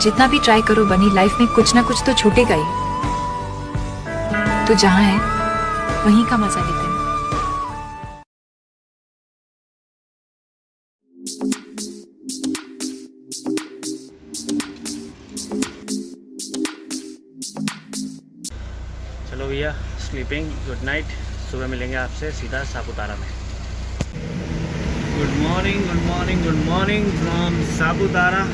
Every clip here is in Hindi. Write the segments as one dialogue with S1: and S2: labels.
S1: जितना भी ट्राई करो बनी, लाइफ में कुछ ना कुछ तो छूटेगा ही। तो जहाँ है वहीं का मजा लेते हैं।
S2: चलो भैया, स्लीपिंग गुड नाइट। सुबह मिलेंगे आपसे सीधा सापुतारा में। Good morning from Saputara.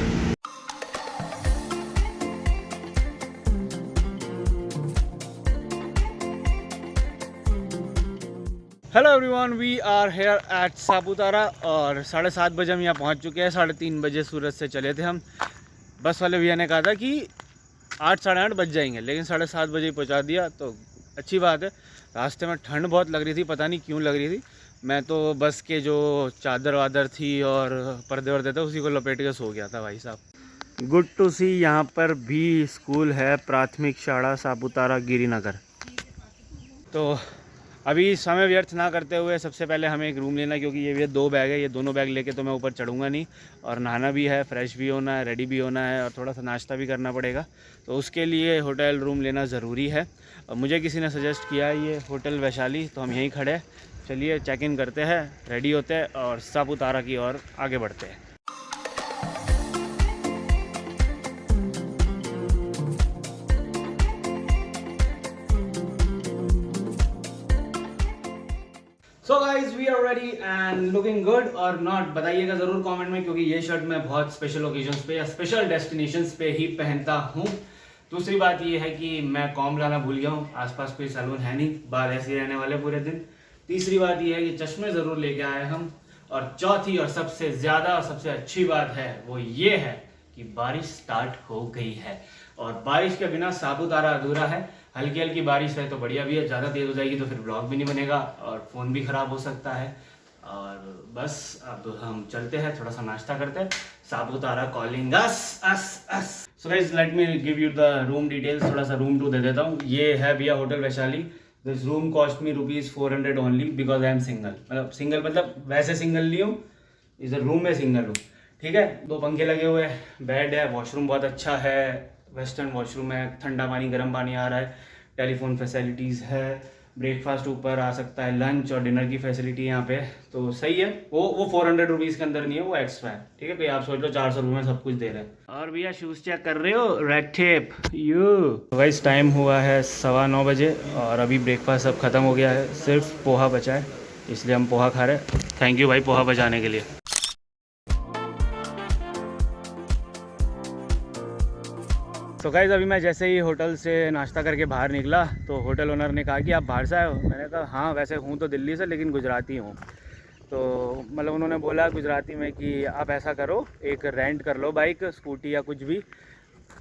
S2: Hello everyone, we are here at Saputara और 7:30 बजे हम यहाँ पहुँच चुके हैं। 3:30 बजे सूरत से चले थे हम। बस वाले भैया ने कहा था कि 8 साढ़े 8 बज जाएंगे, लेकिन 7:30 बजे ही पहुँचा दिया, तो अच्छी बात है। रास्ते में ठंड बहुत लग रही थी, पता नहीं क्यों लग रही थी। मैं तो बस के जो चादर वादर थी और पर्दे वर्दे थे उसी को लपेट के सो गया था भाई साहब। गुड टू सी, यहाँ पर भी स्कूल है, प्राथमिक शाला सापुतारा गिरिनगर। तो अभी समय व्यर्थ ना करते हुए सबसे पहले हमें एक रूम लेना है, क्योंकि ये 2 बैग है। ये दोनों बैग लेके तो मैं ऊपर चढ़ूँगा नहीं, और नहाना भी है, फ्रेश भी होना है, रेडी भी होना है, और थोड़ा सा नाश्ता भी करना पड़ेगा। तो उसके लिए होटल रूम लेना ज़रूरी है। और मुझे किसी ने सजेस्ट किया है ये होटल वैशाली, तो हम यहीं खड़े हैं। चलिए चेक इन करते हैं, रेडी होते हैं और सापुतारा की ओर आगे बढ़ते हैं। So guys, we are ready and looking good or not. बताइएगा ज़रूर कमेंट में, क्योंकि ये शर्ट मैं बहुत स्पेशल ओकेजन्स पे या स्पेशल डेस्टिनेशंस पे ही पहनता हूँ। दूसरी बात ये है कि मैं कॉम्ब लाना भूल गया हूँ, आसपास कोई सैलून है नहीं, बाल ऐसे ही रहने वाले पूरे दिन। तीसरी बात ये है कि चश्मे ज़रूर लेके आए हम। और चौथी और सबसे ज़्यादा और सबसे अच्छी बात है वो ये है कि बारिश स्टार्ट हो गई है, और बारिश के बिना सापुतारा अधूरा है। हल्की हल्की बारिश है तो बढ़िया भी है, ज़्यादा तेज़ हो जाएगी तो फिर ब्लॉग भी नहीं बनेगा और फ़ोन भी ख़राब हो सकता है। और बस अब हम चलते हैं, थोड़ा सा नाश्ता करते हैं। Saputara calling us us us. So guys, let me give you the room details. थोड़ा सा रूम टूर दे देता हूँ। ये है भैया hotel Vaishali. This room cost me ₹400 only, because I am single. मतलब सिंगल मतलब वैसे सिंगल नहीं हूँ, इस रूम में सिंगल हूँ, ठीक है। 2 पंखे लगे हुए हैं, बेड है, वॉशरूम बहुत अच्छा है, वेस्टर्न वॉशरूम है, ठंडा पानी गर्म पानी आ रहा है, टेलीफोन फैसिलिटीज़ है, ब्रेकफास्ट ऊपर आ सकता है, लंच और डिनर की फैसिलिटी यहाँ पे, तो सही है। वो ₹400 के अंदर नहीं है, वो एक्स्ट्रा है, ठीक है। कोई आप सोच लो 400 रुपये में सब कुछ दे रहे हैं। और भैया शूज़ चेक कर रहे हो, red tape you. Guys, time हुआ है 9:15 बजे और अभी ब्रेकफास्ट सब खत्म हो गया है, सिर्फ पोहा बचा है, इसलिए हम पोहा खा रहे हैं। थैंक यू भाई पोहा बचाने के लिए। तो गाइस, अभी मैं जैसे ही होटल से नाश्ता करके बाहर निकला तो होटल ओनर ने कहा कि आप बाहर से आए हो। मैंने कहा हाँ, वैसे हूँ तो दिल्ली से, लेकिन गुजराती हूँ। तो मतलब उन्होंने बोला गुजराती में कि आप ऐसा करो, एक रेंट कर लो बाइक, स्कूटी या कुछ भी,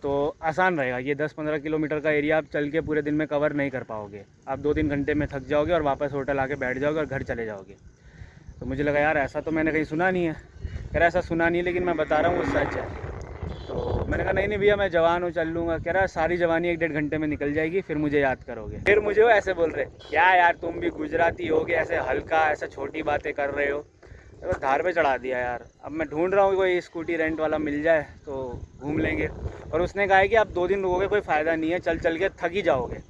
S2: तो आसान रहेगा। ये 10-15 किलोमीटर का एरिया आप चल के पूरे दिन में कवर नहीं कर पाओगे। आप 2-3 घंटे में थक जाओगे और वापस होटल आके बैठ जाओगे और घर चले जाओगे। तो मुझे लगा यार ऐसा तो मैंने कहीं सुना नहीं है। कह रहा ऐसा सुना नहीं, लेकिन मैं बता रहा हूँ वो सच है। तो मैंने कहा नहीं भैया, मैं जवान हूँ, चल लूँगा। कह रहा सारी जवानी 1-1.5 घंटे में निकल जाएगी, फिर मुझे याद करोगे। फिर मुझे वो ऐसे बोल रहे, क्या यार तुम भी गुजराती होगे, ऐसे हल्का ऐसे छोटी बातें कर रहे हो। तो धार पे चढ़ा दिया यार। अब मैं ढूंढ रहा हूँ कोई स्कूटी रेंट वाला मिल जाए तो घूम लेंगे। और उसने कहा है कि आप 2 दिन रुकोगे कोई फ़ायदा नहीं है, चल चल के थक ही जाओगे,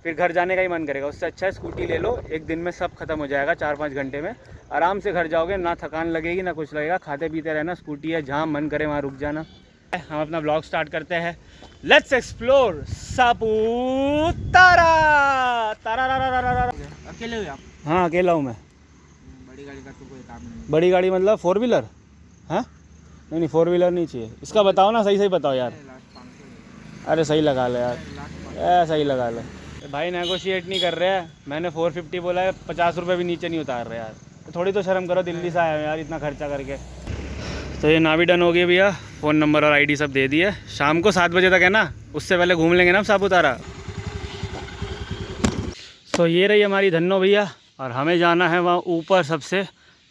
S2: फिर घर जाने का ही मन करेगा। उससे अच्छा है स्कूटी ले लो, 1 दिन में सब खत्म हो जाएगा, 4-5 घंटे में आराम से घर जाओगे, ना थकान लगेगी ना कुछ लगेगा, खाते पीते रहना। स्कूटी है, जहाँ मन करे वहाँ रुक जाना। हम अपना ब्लॉग स्टार्ट करते हैं। Let's explore Saputara.
S3: अकेले हो आप?
S2: हाँ अकेला हूँ मैं।
S3: बड़ी गाड़ी का तो कोई काम नहीं।
S2: बड़ी गाड़ी मतलब 4 व्हीलर? हाँ नहीं 4 व्हीलर नहीं चाहिए। इसका बताओ ना, सही बताओ यार। अरे सही लगा लो यार, सही लगा लो भाई। नेगोशिएट नहीं कर रहे हैं, मैंने 450 बोला है, 50 रुपये भी नीचे नहीं उतार रहे यार। थोड़ी तो शर्म करो, दिल्ली से आए हो यार इतना खर्चा करके। तो ये नावी डन हो गई भैया, फ़ोन नंबर और आईडी सब दे दिए। शाम को 7 बजे तक है ना, उससे पहले घूम लेंगे ना सापुतारा। तो ये रही हमारी धन्नो भैया, और हमें जाना है वहाँ ऊपर सबसे।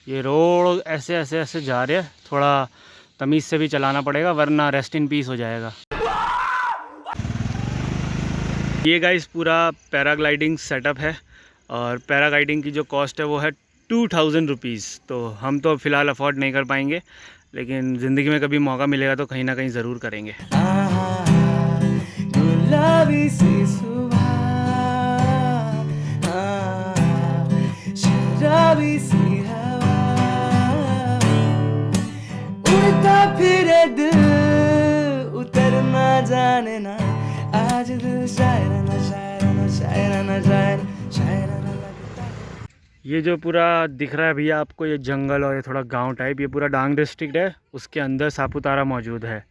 S2: ये रोड ऐसे ऐसे ऐसे जा रहे हैं, थोड़ा तमीज़ से भी चलाना पड़ेगा वरना रेस्ट इन पीस हो जाएगा। ये गाइस पूरा पैराग्लाइडिंग सेटअप है, और पैराग्लाइडिंग की जो कॉस्ट है वो है 2000 रुपीज़। तो हम तो फ़िलहाल अफोर्ड नहीं कर पाएंगे, लेकिन ज़िंदगी में कभी मौका मिलेगा तो कहीं ना कहीं ज़रूर करेंगे।
S4: शराबी सी सुबह, शराबी सी हवा, उड़ता फिरे दिल उतरना जाने ना, आज दिल शायराना शायराना शायराना शायराना लगता है।
S2: ये जो पूरा दिख रहा है भैया आपको, ये जंगल और ये थोड़ा गांव टाइप, ये पूरा डांग डिस्ट्रिक्ट है, उसके अंदर सापुतारा मौजूद है।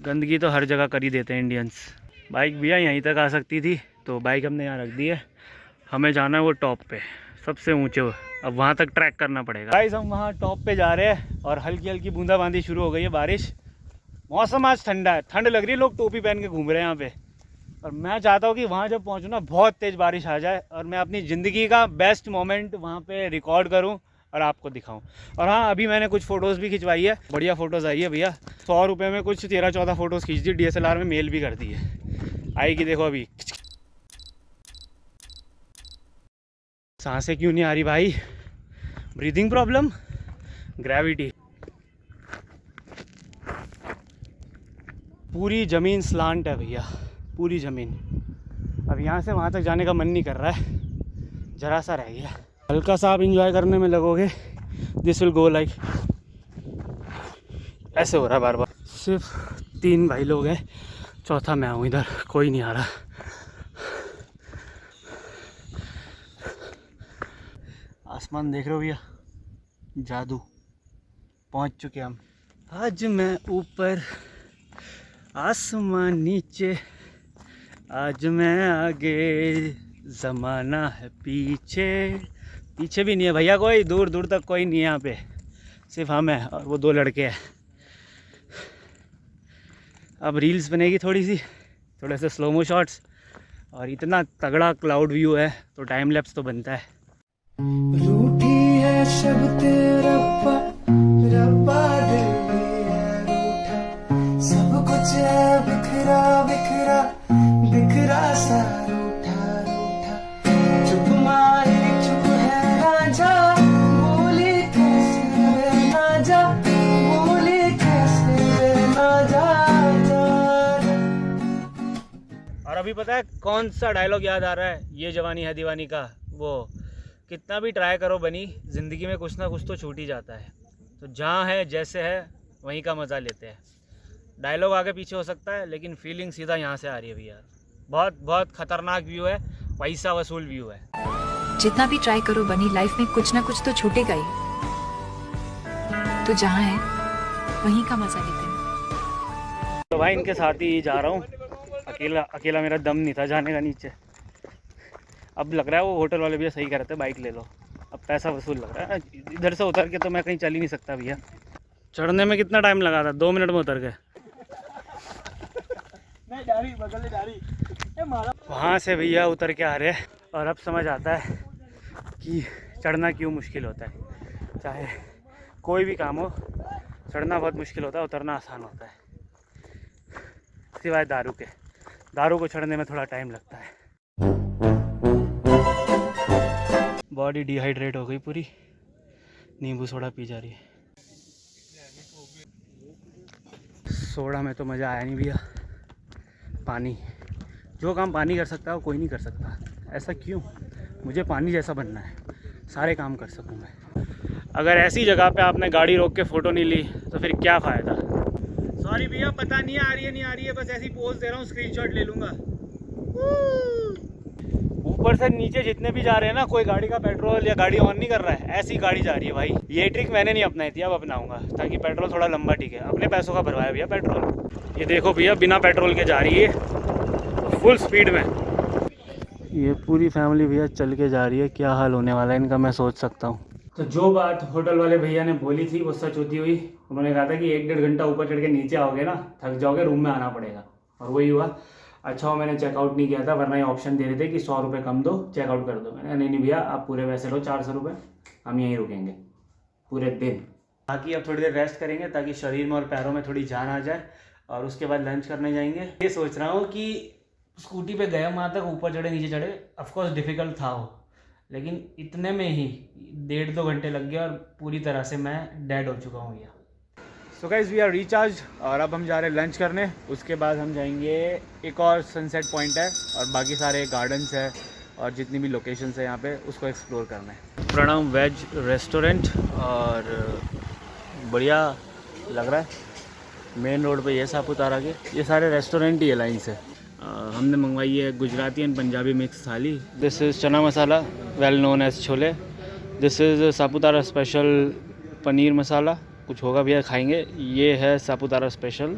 S2: गंदगी तो हर जगह कर ही देते हैं इंडियंस। बाइक भैया यहीं तक आ सकती थी, तो बाइक हमने यहाँ रख दी है। हमें जाना है वो टॉप पे, सबसे ऊंचे, अब वहाँ तक ट्रैक करना पड़ेगा। गाइस हम वहाँ टॉप पे जा रहे हैं और हल्की हल्की बूंदाबांदी शुरू हो गई है, बारिश। मौसम आज ठंडा है, ठंड लग रही है, लोग टोपी पहन के घूम रहे हैं यहाँ पे। और मैं चाहता हूँ कि वहाँ जब पहुँचूँ ना, बहुत तेज़ बारिश आ जाए और मैं अपनी ज़िंदगी का बेस्ट मोमेंट वहाँ पे रिकॉर्ड करूँ और आपको दिखाऊं। और हाँ, अभी मैंने कुछ फ़ोटोज़ भी खिंचवाई है, बढ़िया फ़ोटोज़ आई है भैया। 100 रुपये में कुछ 13-14 फ़ोटोज़ खींच दी, DSLR में मेल भी कर दी है। आएगी देखो अभी। सांसें क्यों नहीं आ रही भाई? Breathing problem, gravity. पूरी ज़मीन स्लांट है भैया, पूरी ज़मीन। अब यहाँ से वहाँ तक जाने का मन नहीं कर रहा है, ज़रा सा रह गया। हल्का सा आप इंजॉय करने में लगोगे, दिस विल गो लाइक ऐसे हो रहा है बार बार। सिर्फ 3 भाई लोग हैं, चौथा मैं हूँ, इधर कोई नहीं आ रहा। आसमान देख रहे हो भैया, जादू। पहुँच चुके हम। आज मैं ऊपर, आसमान नीचे, आज मैं आगे, ज़माना है पीछे। पीछे भी नहीं है भैया कोई, दूर दूर तक कोई नहीं है यहाँ पे, सिर्फ हम हैं और वो 2 लड़के हैं। अब रील्स बनेगी थोड़ी सी, थोड़े से स्लोमो शॉट्स, और इतना तगड़ा क्लाउड व्यू है तो टाइम लैप्स तो बनता है।
S4: रूठी है शब्द रब्बा, रब्बा दिल में है रूठा, सब कुछ है बिखरा बिखरा, बिखरा सा रूठा रूठा, चुप मारे चुप है राजा, बोले कैसे ना जा, बोले कैसे ना जा।
S2: और अभी पता है कौन सा डायलॉग याद आ रहा है? ये जवानी है दीवानी का, वो कितना भी ट्राई करो बनी, ज़िंदगी में कुछ ना कुछ तो छूट ही जाता है। तो जहाँ है जैसे है वहीं का मज़ा लेते हैं। डायलॉग आगे पीछे हो सकता है, लेकिन फीलिंग सीधा यहाँ से आ रही है भैया। बहुत बहुत ख़तरनाक व्यू है, पैसा वसूल व्यू है।
S1: जितना भी ट्राई करो बनी, लाइफ में कुछ ना कुछ तो छूटेगा ही। तो जहाँ है वहीं का मज़ा लेते हैं।
S2: तो भाई इनके साथ ही जा रहा हूँ, अकेला मेरा दम नहीं था जाने का नीचे। अब लग रहा है वो होटल वाले भैया सही कह रहे थे, बाइक ले लो, अब पैसा वसूल लग रहा है। इधर से उतर के तो मैं कहीं चल ही नहीं सकता भैया। चढ़ने में कितना टाइम लगा था? 2 मिनट में उतर गए। वहाँ से भैया उतर के आ रहे हैं और अब समझ आता है कि चढ़ना क्यों मुश्किल होता है। चाहे कोई भी काम हो, चढ़ना बहुत मुश्किल होता है, उतरना आसान होता है। सिवाय दारू को चढ़ने में थोड़ा टाइम लगता है। बॉडी डिहाइड्रेट हो गई पूरी, नींबू सोडा पी जा रही है। सोडा में तो मज़ा आया नहीं भैया। पानी, जो काम पानी कर सकता है वो कोई नहीं कर सकता। ऐसा क्यों? मुझे पानी जैसा बनना है, सारे काम कर सकूँ मैं। अगर ऐसी जगह पे आपने गाड़ी रोक के फ़ोटो नहीं ली तो फिर क्या फ़ायदा। सॉरी भैया, पता नहीं आ रही है, बस ऐसी पोज दे रहा हूँ, स्क्रीनशॉट ले लूँगा। ऊपर से नीचे जितने भी जा रहे हैं ना, कोई गाड़ी का पेट्रोल या गाड़ी ऑन नहीं कर रहा है, ऐसी गाड़ी जा रही है भाई। ये ट्रिक मैंने नहीं अपनाई थी, अब अपनाऊंगा, ताकि पेट्रोल थोड़ा लंबा टिके। अपने पैसों का भरवाया भैया पेट्रोल। ये देखो भैया, बिना पेट्रोल के जा रही है फुल स्पीड में। ये पूरी फैमिली भैया चल के जा रही है, क्या हाल होने वाला है इनका मैं सोच सकता हूँ। तो जो बात होटल वाले भैया ने बोली थी वो सच होती हुई। उन्होंने कहा था कि 1-1.5 घंटा ऊपर चढ़ के नीचे आओगे ना, थक जाओगे, रूम में आना पड़ेगा, और वही हुआ। अच्छा हो मैंने चेकआउट नहीं किया था, वरना ये ऑप्शन दे रहे थे कि 100 रुपये कम दो, चेकआउट कर दो। मैंने नहीं भैया, आप पूरे पैसे लो, 400 रुपये, हम यहीं रुकेंगे पूरे दिन। बाकी अब थोड़ी देर रेस्ट करेंगे ताकि शरीर में और पैरों में थोड़ी जान आ जाए, और उसके बाद लंच करने जाएंगे। ये सोच रहा हूँ कि स्कूटी पे गए वहाँ तक, ऊपर चढ़े नीचे चढ़े, ऑफकोर्स डिफ़िकल्ट था वो, लेकिन इतने में ही 1.5-2 घंटे लग गए और पूरी तरह से मैं डेड हो चुका हूँ भैया। So guys we are recharge और अब हम जा रहे हैं लंच करने। उसके बाद हम जाएंगे एक और सनसेट पॉइंट है और बाकी सारे गार्डन्स है और जितनी भी लोकेशंस है यहाँ पे उसको एक्सप्लोर करना है। प्रणव वेज रेस्टोरेंट और बढ़िया लग रहा है। मेन रोड पे ये सापुतारा के ये सारे रेस्टोरेंट ही है लाइन से। हमने मंगवाई है Gujarati and Punjabi mix thali. This is chana masala well known as chole. This is Saputara special paneer masala, कुछ होगा भैया खाएंगे। ये है सापुतारा स्पेशल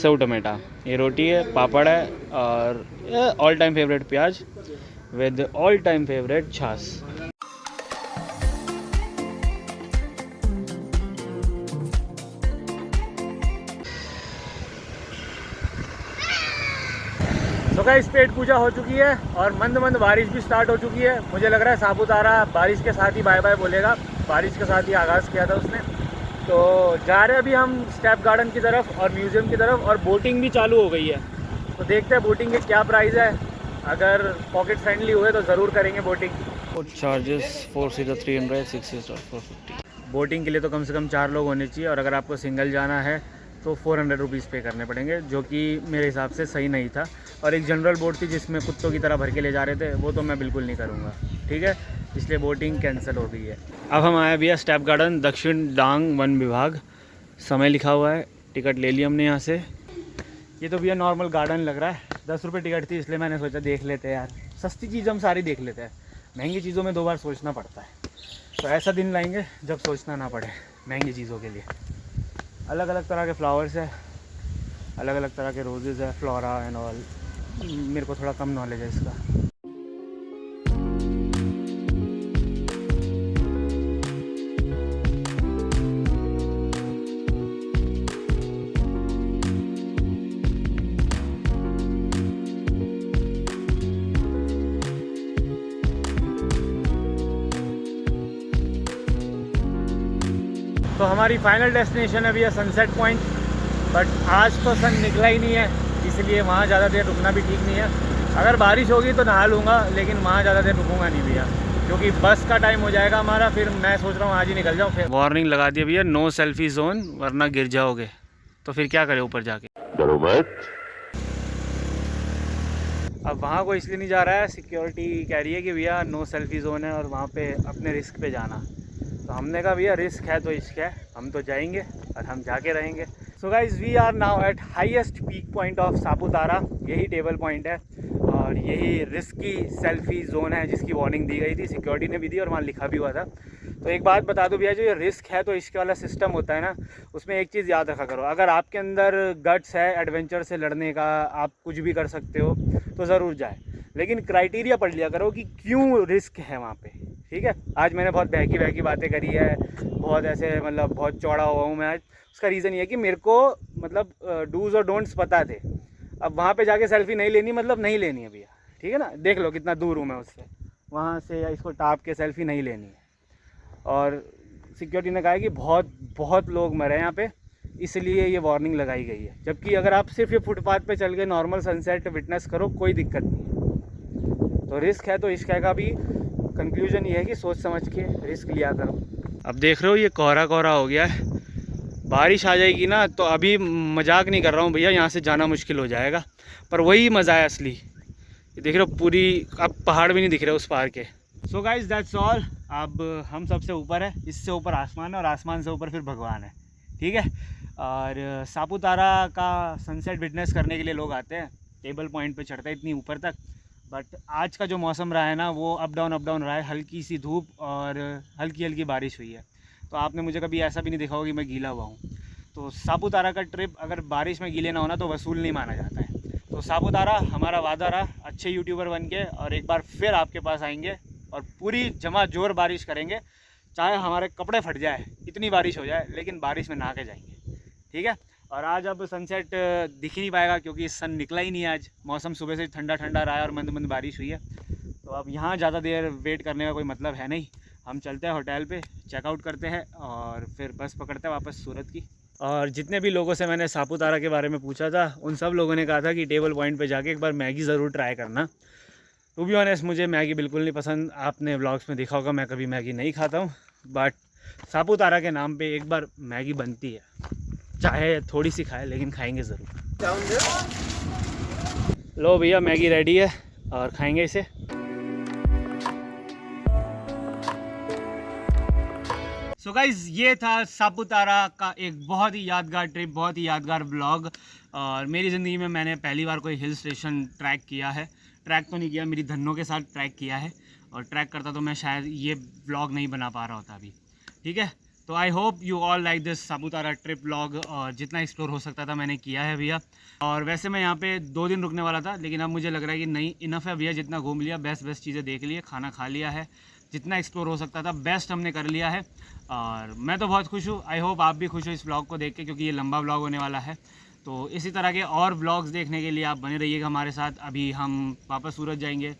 S2: सेव टमेटा। ये रोटी है, पापड़ है और ऑल टाइम फेवरेट प्याज विद ऑल टाइम फेवरेट छाछ। तो गाइस पेट पूजा हो चुकी है और मंद मंद बारिश भी स्टार्ट हो चुकी है। मुझे लग रहा है सापुतारा बारिश के साथ ही बाय बाय बोलेगा। बारिश के साथ ही आगाज़ किया था उसने। तो जा रहे हैं अभी हम स्टेप गार्डन की तरफ और म्यूज़ियम की तरफ और बोटिंग भी चालू हो गई है। तो देखते हैं बोटिंग के क्या प्राइस है। अगर पॉकेट फ्रेंडली हुए तो ज़रूर करेंगे boating. Boat charges 4 seater 300, 6 seater 450। Boating के लिए तो कम से कम 4 लोग होने चाहिए और अगर आपको सिंगल जाना है तो 400 रुपीज़ पे करने पड़ेंगे, जो कि मेरे हिसाब से सही नहीं था। और एक जनरल बोट थी जिसमें कुत्तों की तरह भर के ले जा रहे थे, वो तो मैं बिल्कुल नहीं करूँगा, ठीक है। इसलिए बोटिंग कैंसिल हो गई है। अब हम आए भैया स्टेप गार्डन दक्षिण डांग वन विभाग। समय लिखा हुआ है, टिकट ले ली हमने यहाँ से। ये तो भैया नॉर्मल गार्डन लग रहा है। 10 रुपये टिकट थी, इसलिए मैंने सोचा देख लेते हैं यार। सस्ती चीज़ हम सारी देख लेते हैं, महंगी चीज़ों में 2 बार सोचना पड़ता है। तो ऐसा दिन लाएंगे जब सोचना ना पड़े महंगी चीज़ों के लिए। अलग अलग तरह के फ्लावर्स है, अलग अलग तरह के रोजेज़ है, फ्लोरा एंड ऑल। मेरे को थोड़ा कम नॉलेज है इसका। तो हमारी फाइनल डेस्टिनेशन है भैया सनसेट पॉइंट। बट आज तो सन निकला ही नहीं है, इसलिए वहाँ ज़्यादा देर रुकना भी ठीक नहीं है। अगर बारिश होगी तो नहा लूँगा, लेकिन वहाँ ज़्यादा देर रुकूँगा नहीं भैया, क्योंकि बस का टाइम हो जाएगा हमारा। फिर मैं सोच रहा हूँ आज ही निकल जाऊँ। फिर वार्निंग लगा दिया भैया, नो सेल्फी जोन, वरना गिर जाओगे। तो फिर क्या करें ऊपर जाके,
S5: डरो मत।
S2: अब वहाँ को इसलिए नहीं जा रहा है, सिक्योरिटी कह रही है कि भैया नो सेल्फी जोन है और वहाँ पे अपने रिस्क पे जाना। तो हमने कहा भैया रिस्क है तो इश्क है, हम तो जाएंगे और हम जाके रहेंगे। So guys we are now at highest peak point of Saputara. यही टेबल पॉइंट है और यही रिस्की सेल्फी जोन है जिसकी वार्निंग दी गई थी, सिक्योरिटी ने भी दी और वहाँ लिखा भी हुआ था। तो एक बात बता दूं भैया, जो ये रिस्क है तो इश्क वाला सिस्टम होता है ना, उसमें एक चीज़ याद रखा करो, अगर आपके अंदर गट्स है एडवेंचर से लड़ने का, आप कुछ भी कर सकते हो तो ज़रूर जाए, लेकिन क्राइटेरिया पढ़ लिया करो कि क्यों रिस्क है वहाँ पे, ठीक है। आज मैंने बहुत बहकी बातें करी है, बहुत ऐसे मतलब बहुत चौड़ा हुआ हूँ मैं आज। उसका रीज़न ये है कि मेरे को मतलब डूज़ और डोंट्स पता थे। अब वहाँ पे जाके सेल्फी नहीं लेनी, मतलब नहीं लेनी है भैया, ठीक है ना। देख लो कितना दूर हूँ मैं उससे, वहाँ से या इसको टाप के सेल्फी नहीं लेनी है। और सिक्योरिटी ने कहा है कि बहुत लोग मरे हैं यहाँ पे, इसलिए ये वार्निंग लगाई गई है। जबकि अगर आप सिर्फ ये फुटपाथ पे चल के नॉर्मल सनसेट विटनेस करो, कोई दिक्कत नहीं है। तो रिस्क है तो इश्क है का भी कंक्लूजन ये है कि सोच समझ के रिस्क लिया करो। अब देख रहे हो ये कोहरा हो गया है, बारिश आ जाएगी ना तो अभी मजाक नहीं कर रहा हूँ भैया, यहाँ से जाना मुश्किल हो जाएगा। पर वही मज़ा है असली। ये देख रहे हो पूरी, अब पहाड़ भी नहीं दिख रहे उस पार के। So guys that's all. अब हम सबसे ऊपर है, इससे ऊपर आसमान है और आसमान से ऊपर फिर भगवान है, ठीक है। और सापुतारा का सनसेट विटनेस करने के लिए लोग आते हैं, टेबल पॉइंट पे चढ़ते हैं इतनी ऊपर तक। बट आज का जो मौसम रहा है ना, वो अप डाउन रहा है। हल्की सी धूप और हल्की बारिश हुई है। तो आपने मुझे कभी ऐसा भी नहीं देखा होगा कि मैं गीला हुआ हूँ। तो सापुतारा का ट्रिप अगर बारिश में गीले ना होना तो वसूल नहीं माना जाता है। तो सापुतारा हमारा वादा रहा, अच्छे यूट्यूबर बन के और एक बार फिर आपके पास आएंगे और पूरी जमा जोर बारिश करेंगे, चाहे हमारे कपड़े फट जाए, इतनी बारिश हो जाए, लेकिन बारिश में नहा के जाएंगे, ठीक है। और आज अब सनसेट दिख ही नहीं पाएगा क्योंकि सन निकला ही नहीं है आज। मौसम सुबह से ठंडा रहा है और मंद बारिश हुई है। तो अब यहाँ ज़्यादा देर वेट करने का कोई मतलब है नहीं। हम चलते हैं होटल पे, चेकआउट करते हैं और फिर बस पकड़ते हैं वापस सूरत की। और जितने भी लोगों से मैंने सापुतारा के बारे में पूछा था, उन सब लोगों ने कहा था कि टेबल पॉइंट पे जाके एक बार मैगी ज़रूर ट्राई करना। टू बी ऑनेस्ट मुझे मैगी बिल्कुल नहीं पसंद। आपने व्लॉग्स में देखा होगा मैं कभी मैगी नहीं खाता हूँ, बट सापुतारा के नाम पे एक बार मैगी बनती है। चाहे थोड़ी सी खाए लेकिन खाएंगे ज़रूर। लो भैया मैगी रेडी है और खाएंगे इसे। सो गाइज ये था सापुतारा का एक बहुत ही यादगार ट्रिप, बहुत ही यादगार व्लॉग। और मेरी ज़िंदगी में मैंने पहली बार कोई हिल स्टेशन ट्रैक किया है। ट्रैक तो नहीं किया, मेरी धन्नों के साथ ट्रैक किया है। और ट्रैक करता तो मैं शायद ये व्लॉग नहीं बना पा रहा होता अभी। ठीक है, तो I hope you all like this Saputara trip vlog. और जितना एक्सप्लोर हो सकता था मैंने किया है भैया। और वैसे मैं यहाँ पे 2 दिन रुकने वाला था, लेकिन अब मुझे लग रहा है कि नहीं, इनफ है भैया। जितना घूम लिया, बेस्ट चीज़ें देख ली है, खाना खा लिया है, जितना एक्सप्लोर हो सकता था बेस्ट हमने कर लिया है। और मैं तो बहुत खुश हूँ। आई होप आप भी खुश हो इस व्लॉग को देख के, क्योंकि ये लंबा व्लॉग होने वाला है। तो इसी तरह के और व्लॉग्स देखने के लिए आप बने रहिएगा हमारे साथ। अभी हम वापस सूरत जाएंगे,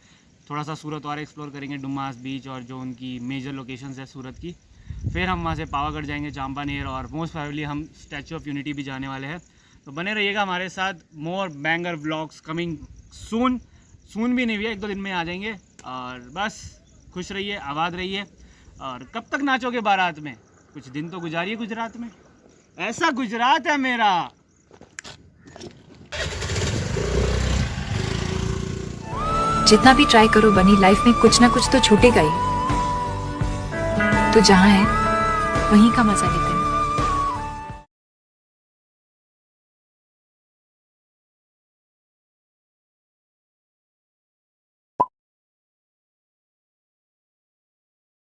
S2: थोड़ा सा सूरत और एक्सप्लोर करेंगे, डुमास बीच और जो उनकी मेजर लोकेशंस है सूरत की। फिर हम वहाँ से पावागढ़ जाएंगे, चांपानेर, और मोस्ट प्रोबेबली हम स्टैचू ऑफ यूनिटी भी जाने वाले हैं। तो बने रहिएगा हमारे साथ। मोर बैंगर व्लॉग्स कमिंग सून भी नहीं भैया, 1-2 दिन में आ जाएंगे। और बस खुश रहिए, आबाद रहिए। और कब तक नाचोगे बारात में? कुछ दिन तो गुजारिए गुजरात में। ऐसा गुजरात है मेरा।
S1: जितना भी ट्राई करो बनी, लाइफ में कुछ ना कुछ तो छूटेगा ही। तो जहाँ है वहीं का मजा लेते हैं।